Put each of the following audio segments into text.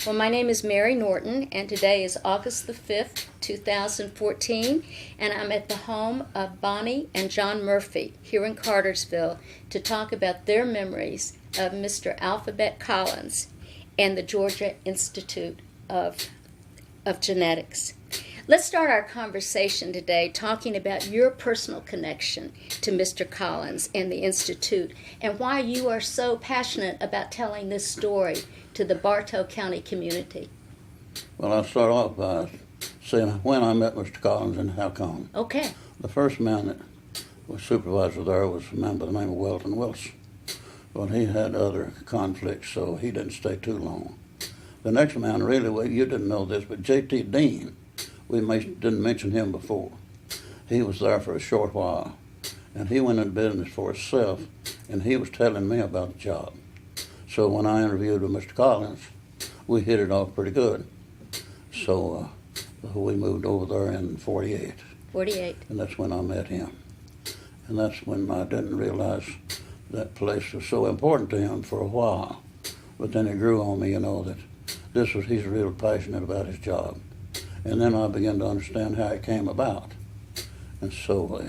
Well, my name is Mary Norton, and today is August the 5th, 2014, and I'm at the home of Bonnie and John Murphy here in Cartersville to talk about their memories of Mr. Alphabet Collins and the Georgia Institute of Genetics. Let's start our conversation today talking about your personal connection to Mr. Collins and the Institute and why you are so passionate about telling this story to the Bartow County community. Well, I'll start off by saying when I met Mr. Collins and how come. Okay. The first man that was supervisor there was a man by the name of Welton Wilson. But he had other conflicts, so he didn't stay too long. The next man, really, well, you didn't know this, but J.T. Dean, didn't mention him before. He was there for a short while, and he went into business for himself, and he was telling me about the job. So when I interviewed with Mr. Collins, we hit it off pretty good. So we moved over there in 48. 48. And that's when I met him. And that's when I didn't realize that place was so important to him for a while. But then it grew on me, that he's real passionate about his job. And then I began to understand how it came about. And so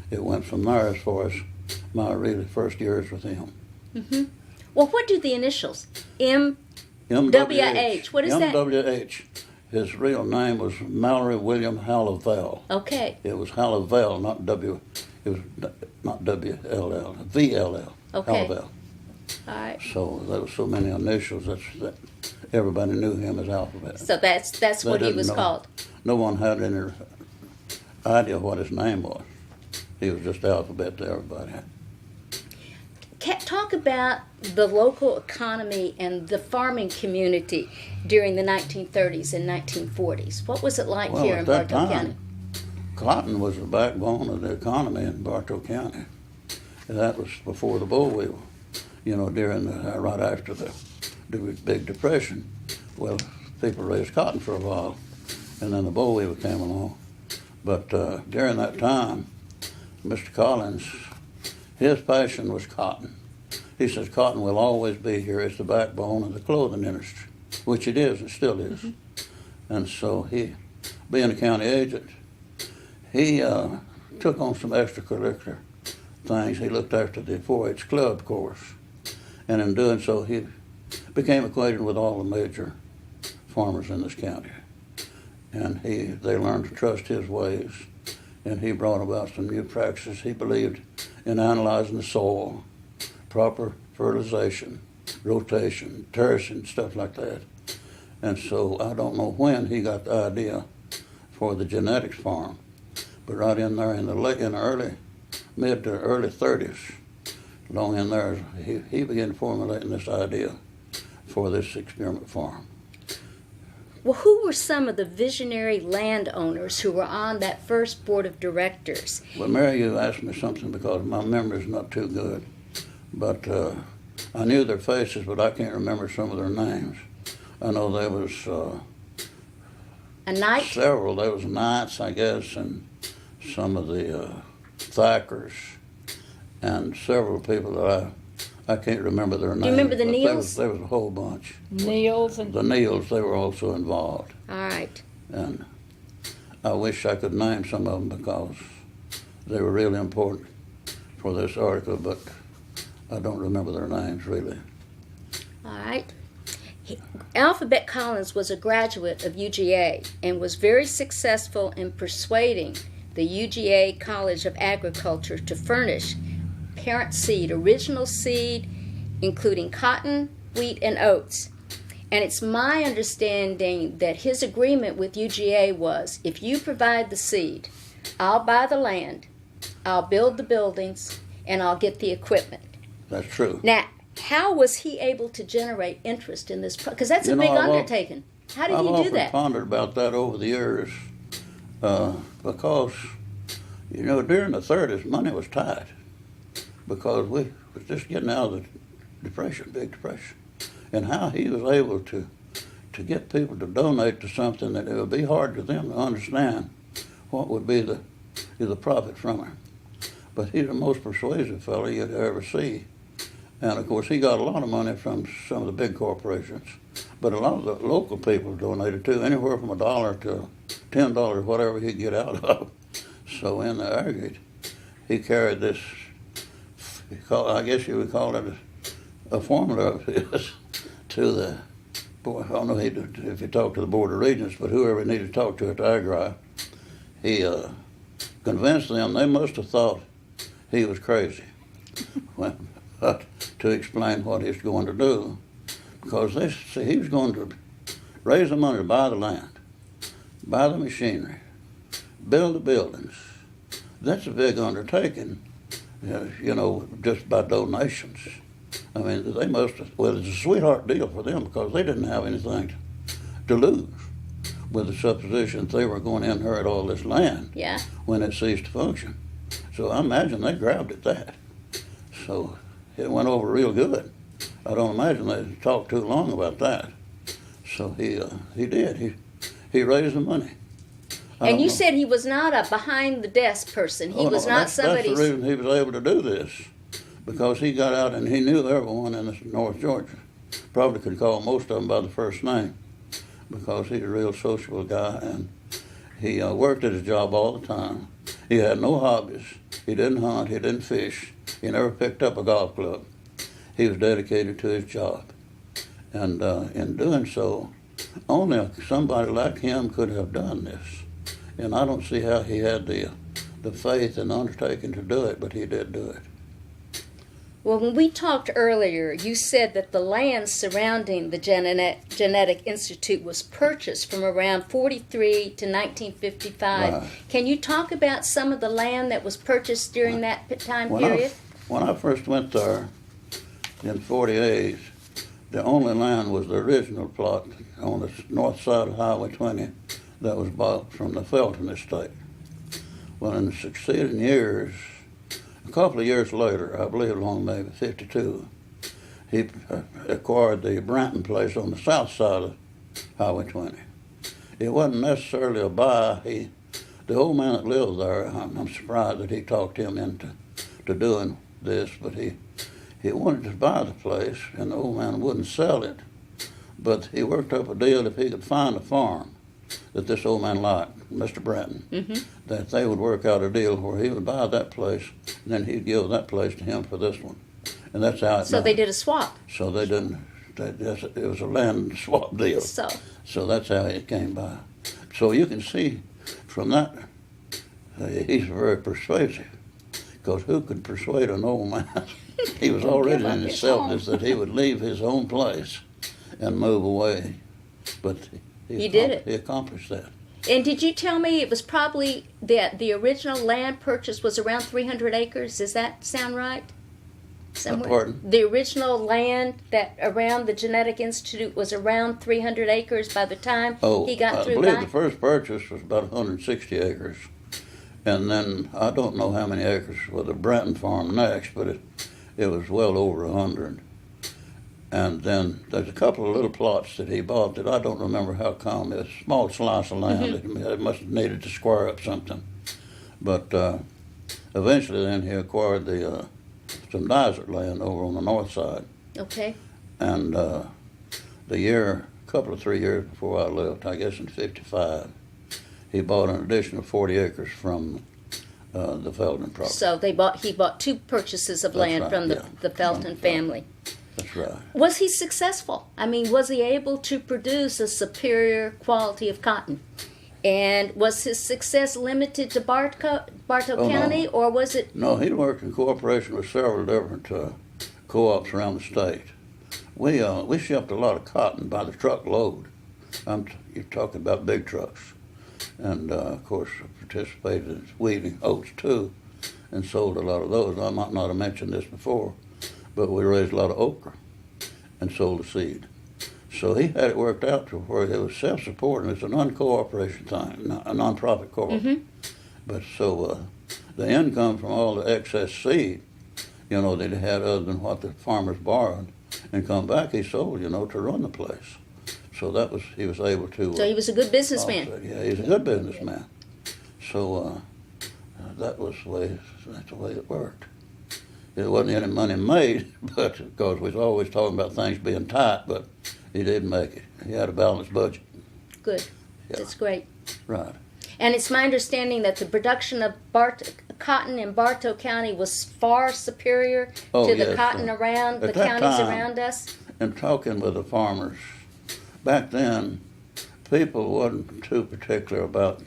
it went from there as far as my really first years with him. Mm-hmm. Well, what do the initials? MWH. What is that? MWH. His real name was Mallory William Hallavell. Okay. It was Hallavell, not W. It was not WLL, VLL. Okay. Hallavell. All right. So there were so many initials that everybody knew him as Alphabet. So that's what he was called. No one had any idea what his name was. He was just Alphabet to everybody. Talk about the local economy and the farming community during the 1930s and 1940s. What was it like here in Bartow County? Cotton was the backbone of the economy in Bartow County. And that was before the boll weevil, right after the Big Depression. Well, people raised cotton for a while, and then the boll weevil came along. But during that time, Mr. Collins, his passion was cotton. He says cotton will always be here. It's the backbone of the clothing industry, which it is, it still is. Mm-hmm. And so he, being a county agent, he took on some extracurricular things. He looked after the 4-H club course. And in doing so, he became acquainted with all the major farmers in this county. And they learned to trust his ways. And he brought about some new practices. He believed in analyzing the soil, proper fertilization, rotation, terracing, stuff like that. And so I don't know when he got the idea for the genetics farm, but right in there in the mid to early 30s, long in there, he began formulating this idea for this experiment farm. Well, who were some of the visionary landowners who were on that first board of directors? Well, Mary, you asked me something because my memory's not too good. But I knew their faces, but I can't remember some of their names. I know there was a knight? Several. There was knights, I guess, and some of the Thackers, and several people that I can't remember their names. Do you remember the Neils? There was a whole bunch. Neils the Neils, they were also involved. All right. And I wish I could name some of them because they were really important for this article, but I don't remember their names, really. All right. Alphabet Collins was a graduate of UGA and was very successful in persuading the UGA College of Agriculture to furnish parent seed, original seed, including cotton, wheat, and oats. And it's my understanding that his agreement with UGA was, if you provide the seed, I'll buy the land, I'll build the buildings, and I'll get the equipment. That's true. Now, how was he able to generate interest in this? Because that's a big undertaking. How did he do that? I've often pondered about that over the years because, during the 30s, money was tight because we was just getting out of the Depression, Big Depression. And how he was able to get people to donate to something that it would be hard for them to understand what would be the profit from it. But he's the most persuasive fellow you'd ever see. And, of course, he got a lot of money from some of the big corporations, But a lot of the local people donated too, anywhere from $1 to $10, whatever he could get out of. So in the aggregate, he carried this, I guess you would call it a formula of his to the, boy, I don't know if he talked to the Board of Regents, but whoever he needed to talk to at the Agri, he convinced them they must have thought he was crazy when, to explain what he was going to do. Because they see he was going to raise the money to buy the land, buy the machinery, build the buildings. That's a big undertaking, just by donations. I mean, they must have, well, it's a sweetheart deal for them because they didn't have anything to lose with the supposition that they were going to inherit all this land when it ceased to function. So I imagine they grabbed at that. So it went over real good. I don't imagine they talked too long about that. So he did. He raised the money. And you said he was not a behind-the-desk person. He was not somebody... That's the reason he was able to do this, because he got out and he knew everyone in North Georgia. Probably could call most of them by the first name, because he's a real sociable guy, and he worked at his job all the time. He had no hobbies. He didn't hunt. He didn't fish. He never picked up a golf club. He was dedicated to his job. And in doing so, only somebody like him could have done this. And I don't see how he had the faith and undertaking to do it, but he did do it. Well, when we talked earlier, you said that the land surrounding the Genetic Institute was purchased from around 43 to 1955. Right. Can you talk about some of the land that was purchased during that time period? When I first went there in 48, the only land was the original plot on the north side of Highway 20 that was bought from the Felton estate. Well, in the succeeding years, a couple of years later, I believe along maybe 52, he acquired the Branton place on the south side of Highway 20. It wasn't necessarily a buy. The old man that lived there, I'm surprised that he talked him into doing this, but he wanted to buy the place, and the old man wouldn't sell it. But he worked up a deal if he could find a farm that this old man liked, Mr. Branton, that they would work out a deal where he would buy that place, and then he'd give that place to him for this one. And that's how it So they did a swap. So they didn't, it was a land swap deal. So that's how it came by. So you can see from that, he's very persuasive, because who could persuade an old man? He was already in his selfness that he would leave his own place and move away. But he did it. He accomplished that. And did you tell me it was probably that the original land purchase was around 300 acres? Does that sound right? Pardon? The original land that around the Genetic Institute was around 300 acres by the time he got through. I believe the first purchase was about 160 acres. And then I don't know how many acres for the Branton farm next, but it was well over 100. And then there's a couple of little plots that he bought that I don't remember how come. It's a small slice of land. It must have needed to square up something. But eventually then he acquired some desert land over on the north side. Okay. And couple of 3 years before I left, I guess in 55, he bought an additional 40 acres from the Felton property. So he bought two purchases of land from the Felton family. That's right. Was he successful? I mean, was he able to produce a superior quality of cotton? And was his success limited to Bartow County, or was it? No, he worked in cooperation with several different co-ops around the state. We shipped a lot of cotton by the truckload. You're talking about big trucks. And, of course, participated in wheat and oats, too, and sold a lot of those. I might not have mentioned this before, but we raised a lot of okra and sold the seed. So he had it worked out to where it was self-supporting. It's a non-cooperation thing, a non-profit corp. But so the income from all the excess seed, that he had other than what the farmers borrowed, and come back, he sold, to run the place. So he was able to. So he was a good businessman. Yeah, he's a good businessman. So that's the way it worked. It wasn't any money made, but because we was always talking about things being tight, but He did make it. He had a balanced budget. Good. Yeah. That's great. Right. And it's my understanding that the production of cotton in Bartow County was far superior Oh, to the yes. cotton around the At that counties time, around us. And talking with the farmers, back then, people wasn't too particular about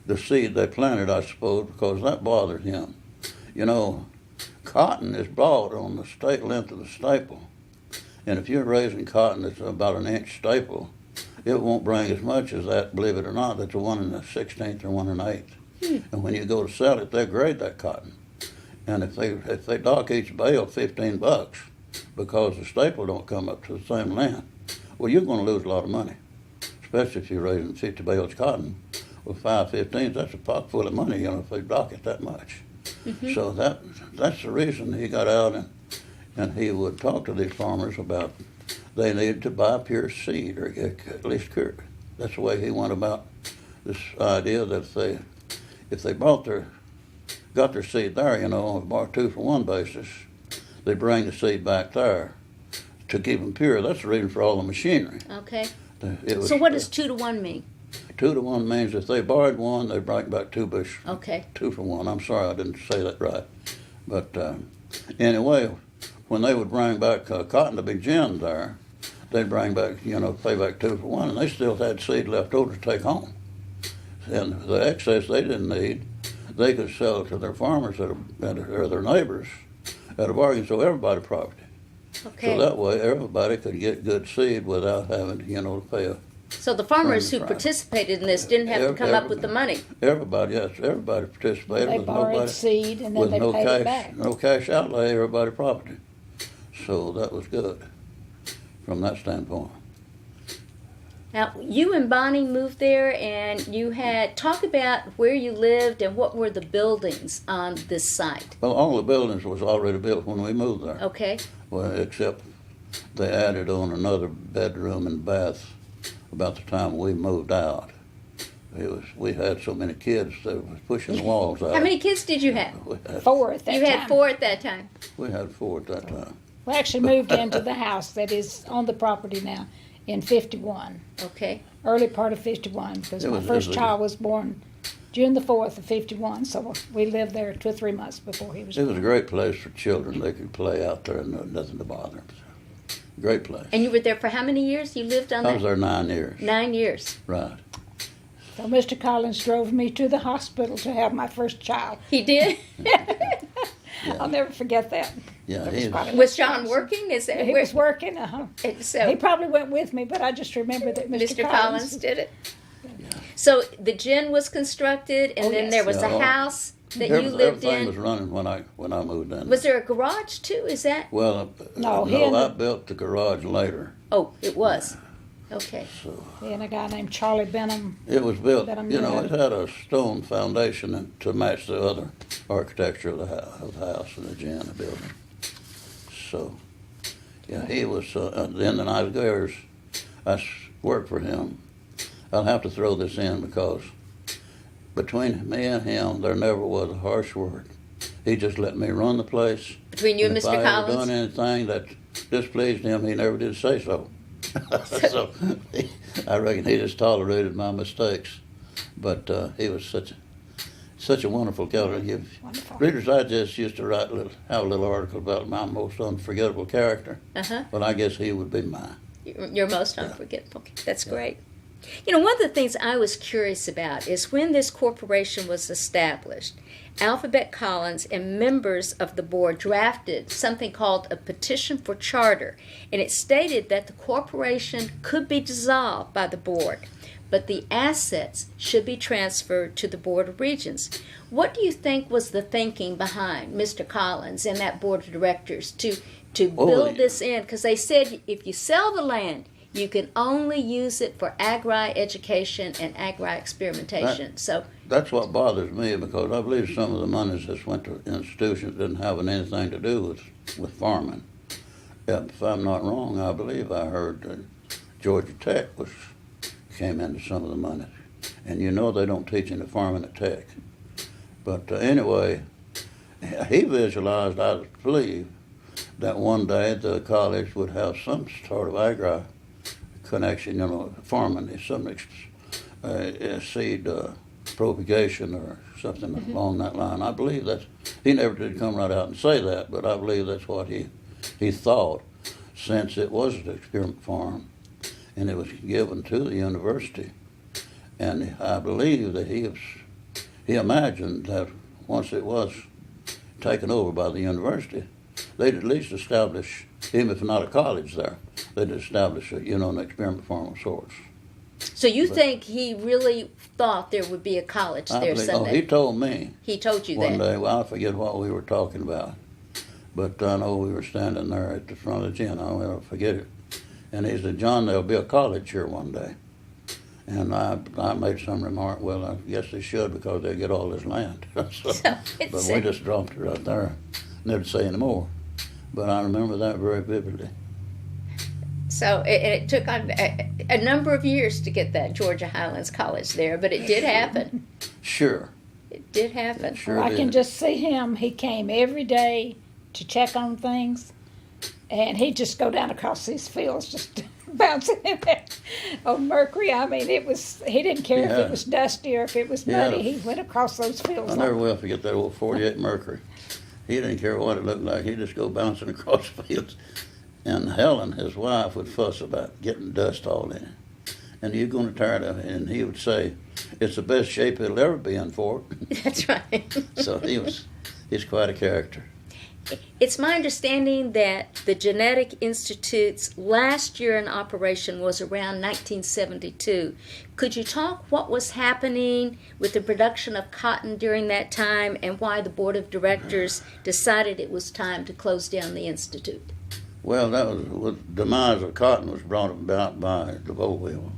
the seed they planted, I suppose, because that bothered him. You know, cotton is bought on the state length of the staple. And if you're raising cotton that's about an inch staple, it won't bring as much as that, believe it or not, that's a 1 1/16 or 1 1/8. And when you go to sell it, they grade that cotton. And if they dock each bale $15 because the staple don't come up to the same length, well, you're going to lose a lot of money, especially if you're raising 50 bales of cotton. With 5/15, that's a pot full of money, if they dock it that much. So that's the reason he got out and he would talk to these farmers about they needed to buy pure seed or get at least cured. That's the way he went about this idea that if they got their seed there, on a 2-for-1 basis, they bring the seed back there to keep them pure. That's the reason for all the machinery. Okay. So what does 2 to 1 mean? 2 to 1 means if they borrowed 1, they bring back 2 bushels. Okay. 2 for 1. I'm sorry I didn't say that right. But anyway, when they would bring back cotton to be ginned there, they'd bring back, pay back 2 for 1, and they still had seed left over to take home. And the excess they didn't need, they could sell it to their farmers or their neighbors at a bargain, so everybody profited. Okay. So that way everybody could get good seed without having to pay a... So the farmers who participated in this didn't have to come up with the money. Everybody participated. They borrowed seed and then they paid it back. No cash outlay, everybody profited. So that was good from that standpoint. Now, you and Bonnie moved there, and you had talk about where you lived and what were the buildings on this site. Well, all the buildings was already built when we moved there. Okay. Well, except they added on another bedroom and bath about the time we moved out. We had so many kids that was pushing the walls out. How many kids did you have? 4 at that time. You had 4 at that time. We had 4 at that time. We actually moved into the house that is on the property now in 51, Okay. early part of 51, because my first child was born June the 4th of 51, so we lived there 2 or 3 months before he was It was born. a great place for children. They could play out there and nothing to bother them. Great place. And you were there for how many years? You lived on I that? was there 9 years. 9 years. Right. So Mr. Collins drove me to the hospital to have my first child. He did? I'll never forget that. Yeah, That he was. probably- Was John working? Is that He was working, So He probably went with me, but I just remember that Mr. Collins did it? So the gin was constructed, and Oh, then yes. there was a Yeah. house that you lived Everything was in. running when I moved in. Was there a garage too? Is that? Well, No, he no, and I the- built the garage later. Oh, it was. Okay. So And a guy named Charlie Benham. it was built, That I'm it doing. had a stone foundation to match the other architecture of the house and the gin building. So, yeah, he was, then the night I worked for him. I'll have to throw this in because between me and him, there never was a harsh word. He just let me run the place. Between you and if Mr. I ever Collins? done anything that displeased him, he never did say so. So I reckon he just tolerated my mistakes. But he was such a wonderful character. Wonderful. Reader's Digest used to have a little article about my most unforgettable character. Uh-huh. Well, I guess he would be mine. Your most unforgettable. That's great. One of the things I was curious about is when this corporation was established, Alphabet Collins and members of the board drafted something called a petition for charter, and it stated that the corporation could be dissolved by the board, but the assets should be transferred to the Board of Regents. What do you think was the thinking behind Mr. Collins and that board of directors to build this in? Because they said if you sell the land, you can only use it for agri-education and agri-experimentation. That's what bothers me because I believe some of the monies that went to institutions didn't have anything to do with farming. If I'm not wrong, I believe I heard that Georgia Tech came into some of the money. And they don't teach any farming at Tech. But anyway, he visualized, I believe, that one day the college would have some sort of connection, farming, seed propagation or something along that line. I believe he never did come right out and say that, but I believe that's what he thought, since it was an experiment farm and it was given to the university. And I believe that he imagined that once it was taken over by the university, they'd at least establish, even if not a college there, they'd establish an experiment farm of sorts. So you think he really thought there would be a college there someday? He told me. He told you one that? day. Well, I forget what we were talking about, but I know we were standing there at the front of the gym. I'll never forget it. And he said, "John, there'll be a college here one day." And I made some remark, well, I guess they should because they get all this land. But we just dropped it right there. Never say any more. But I remember that very vividly. So it took on a number of years to get that Georgia Highlands College there, but it did happen. Sure. It did happen. Sure I can just see him. He came every day to check on things, and he'd just go down across these fields just bouncing in there on Mercury. I mean, he didn't care if it was dusty or if it was muddy. He went across those fields. I never will forget that old 48 Mercury. He didn't care what it looked like. He'd just go bouncing across fields. And Helen, his wife, would fuss about getting dust all in it. And you're going to tired of it. And he would say, it's the best shape it'll ever be in for it. That's right. So he's quite a character. It's my understanding that the Genetic Institute's last year in operation was around 1972. Could you talk what was happening with the production of cotton during that time and why the board of directors decided it was time to close down the institute? Well, that was with the demise of cotton was brought about by the boll weevil.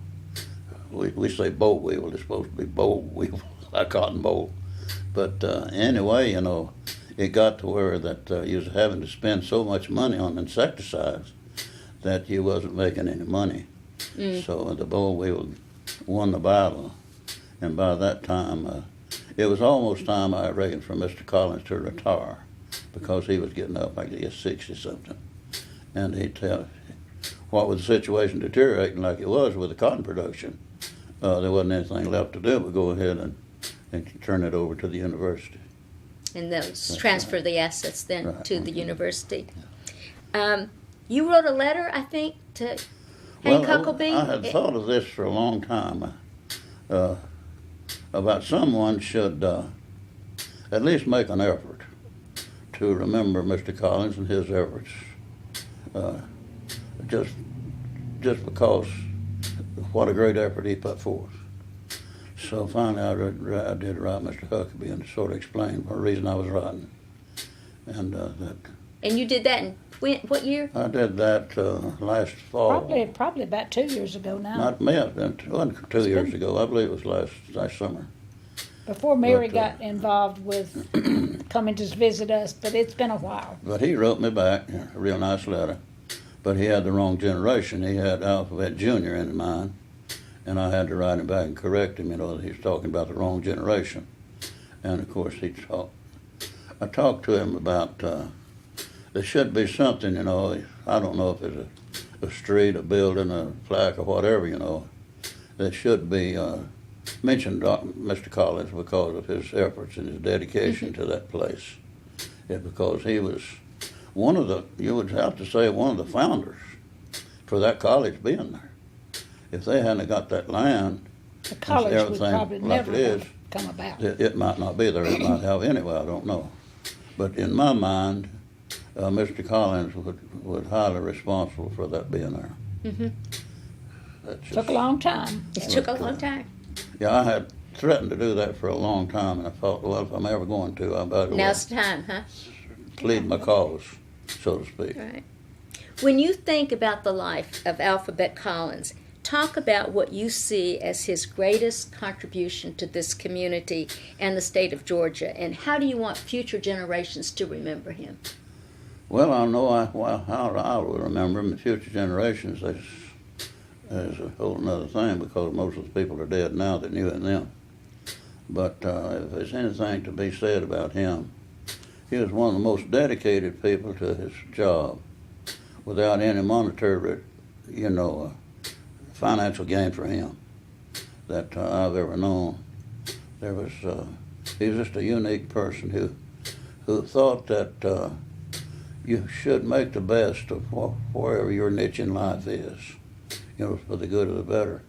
We say boll weevil, it's supposed to be boll weevil, like cotton boll. But anyway, it got to where that you was having to spend so much money on insecticides that you wasn't making any money. So the boll weevil won the battle, and by that time, it was almost time, I reckon, for Mr. Collins to retire, because he was getting up, I guess, 60-something. And he'd tell what with the situation deteriorating like it was with the cotton production, there wasn't anything left to do but go ahead and turn it over to the university. And those transfer the assets then to the university. Yeah. You wrote a letter, I think, to Hank Huckabee? I had thought of this for a long time, about someone should at least make an effort to remember Mr. Collins and his efforts. Just because of what a great effort he put forth. So finally I did write Mr. Huckabee and sort of explain the reason I was writing. And you did that in what year? I did that last fall. Probably about 2 years ago now. Not me, it wasn't 2 years ago. I believe it was last summer. Before Mary got involved with coming to visit us, but it's been a while. But he wrote me back a real nice letter. But he had the wrong generation. He had Alphabet Junior in mind, and I had to write him back and correct him, that he was talking about the wrong generation. And of course I talked to him about, there should be something, I don't know if it's a street, a building, a plaque, or whatever, that should be mentioned Mr. Collins because of his efforts and his dedication to that place. Because he was you would have to say, one of the founders for that college being there. If they hadn't got that land, the college would probably like never come about. It might not be there. It might have anyway, I don't know. But in my mind, Mr. Collins was highly responsible for that being there. It took a long time. It took a long time. Yeah, I had threatened to do that for a long time, and I thought, well, if I'm ever going to, I better now's the time, huh? Plead my cause, so to speak. Right. When you think about the life of Alphabet Collins, talk about what you see as his greatest contribution to this community and the state of Georgia, and how do you want future generations to remember him? Well, I know how I will remember him. The future generations, is a whole another thing, because most of the people are dead now that knew it then. But if there's anything to be said about him, he was one of the most dedicated people to his job, without any monetary, financial gain for him that I've ever known. There was, he was just a unique person who thought that you should make the best of wherever your niche in life is, for the good or the better,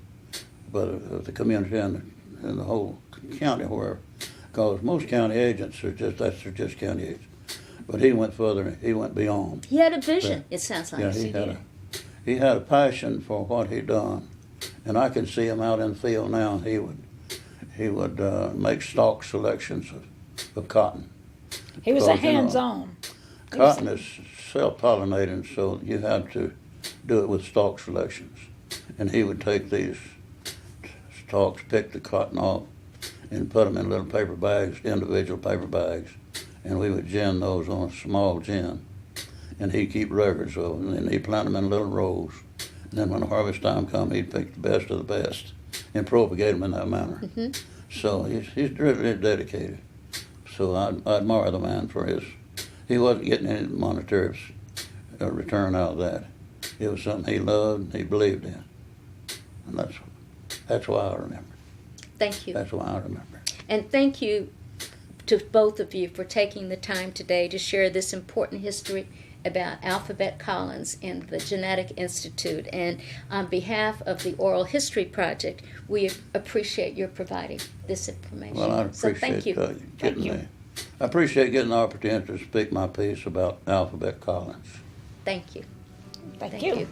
but of the community and the whole county where, because most county agents are just county agents. But he went further, he went beyond. He had a vision, it sounds like. Yeah, he had a passion for what he'd done. And I can see him out in the field now. He would make stock selections of cotton. He was a hands-on. Cotton is self-pollinating, so you had to do it with stalk selections. And he would take these stalks, pick the cotton off, and put them in little paper bags, individual paper bags, and we would gin those on a small gin. And he'd keep records of them, and he'd plant them in little rows. And then when harvest time come, he'd pick the best of the best and propagate them in that manner. Mm-hmm. So he's really dedicated. So I admire the man for he wasn't getting any monetary return out of that. It was something he loved and he believed in. And that's why I remember. Thank you. That's why I remember. And thank you to both of you for taking the time today to share this important history about Alphabet Collins and the Genetic Institute. And on behalf of the Oral History Project, we appreciate your providing this information. Well, I appreciate thank you. I appreciate getting the opportunity to speak my piece about Alphabet Collins. Thank you. Thank you.